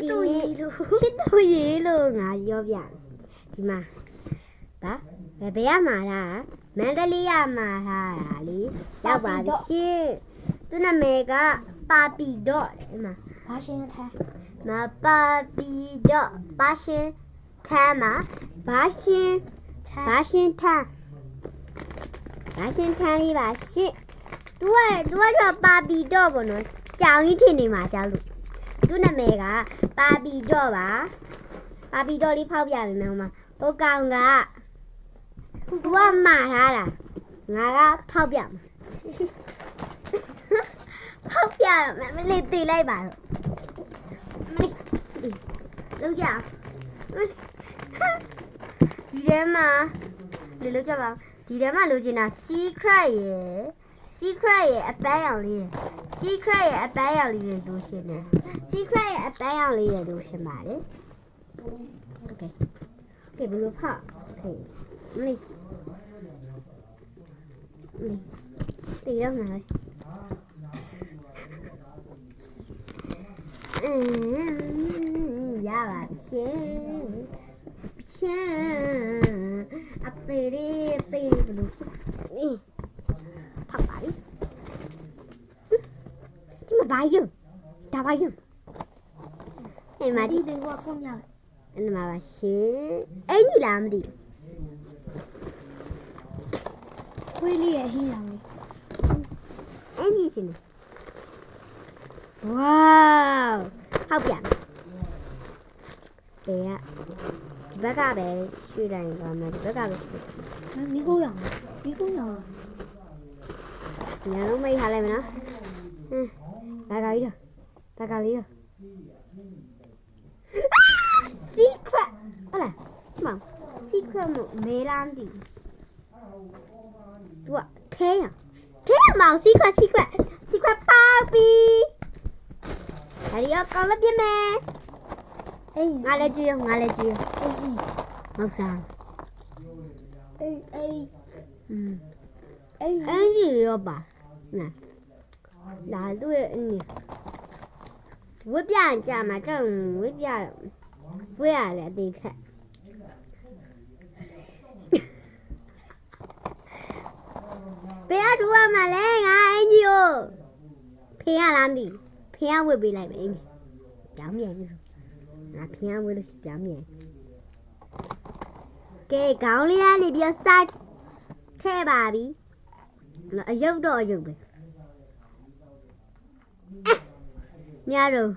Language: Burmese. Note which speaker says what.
Speaker 1: ဒီနေ့ချစ်တို့ရေလို့ငါပြောပြဒီမှာဗာဘယ်ရမှာလားမန္တလေးရမှာထားတာလေရောက်ပါပြီရှင်သူနာမည်ကပါပီတော့ဒီမှာ
Speaker 2: ဘာရှင်ထား
Speaker 1: မပါပီတော့ဘာရှင်ထားမှာဘာရှင်ထားလေးပါရှင်သူကပါပီတော့ဘောနော်ကြောင်ကြီးထင်နေမှာကြောက်လို့သူနာမည်ကပါပီတော့ပါပါပီတော့လေးဖောက်ပြမယ်မောင်မဟိုကောင်ကသူကမှားထားတာငါကဖောက်ပြမှာဖောက်ပြတော့မလေးတေးလိုက်ပါတော့လောက်ကြဒီထဲမှာလေလောက်ကြပါဒီထဲမှာလိုချင်တာ secret ရဲ့အပန်းရောင်လေး secret ရဲ့အပန်းရောင်လေးတွေလိုချင်တယ် secret ရဲ့အပန်းရောင်လေးတွေလိုချင်ပါတယ် okay ဘယ်လိုဖောက် okay မလေးတေးတော့မှာရပါရှင်အသေးလေးဘယ်လိုဖြစ်ဖောက်ပါလိဒီမှာဘာယူဒါဘာယူဟဲ့မာဒီ
Speaker 2: ဒီကွာခုံးရ
Speaker 1: အဲ့မှာပါရှင်အဲ့ဒီလားမသိ
Speaker 2: ခွေးလေးရဲ့ဟင်းရောင်လေး
Speaker 1: အဲ့ဒီရှင်ဝေါဟောက်ပြန်တဲ့ဘက်ကပဲရွှေ့တိုင်းပါမယ်ဘက်ကပဲ
Speaker 2: မီးကိုရောင်မီးကိုရောင်
Speaker 1: ညာလုံးမိတ်ထားလိုက်မယ်နော်ဘာကလေးတော့ secret ဟုတ်လားမောင် secret မို့မဲလန်းတီသူကခဲရမောင် secret ပါပြီဒါရီကောင်းလို့ပြမယ်
Speaker 2: အေး
Speaker 1: ငါလည်းကြည့်ရ
Speaker 2: အေး
Speaker 1: မဟုတ်စား
Speaker 2: အေး
Speaker 1: အေး
Speaker 2: အေး
Speaker 1: အဲ့ဒီရောပါနာလာတို့ရဲ့အင်းဝစ်ပြကြမှာကြောက်ဝစ်ပြဝစ်ရလေအသေးခက်ဘယ်အထူးမှလဲငါအင်ကြီးကိုဖေးရလားမသိဖေးရဝစ်ပေးလိုက်မယ်အင်ကြီးကြောင်မြန်ပြီဆိုငါဖေးရဝစ်လို့ကြောင်မြန်ကဲခေါင်းလေးကနေပြီးစထဲပါပြီအယုတ်တော့အယုတ်ပဲညတော့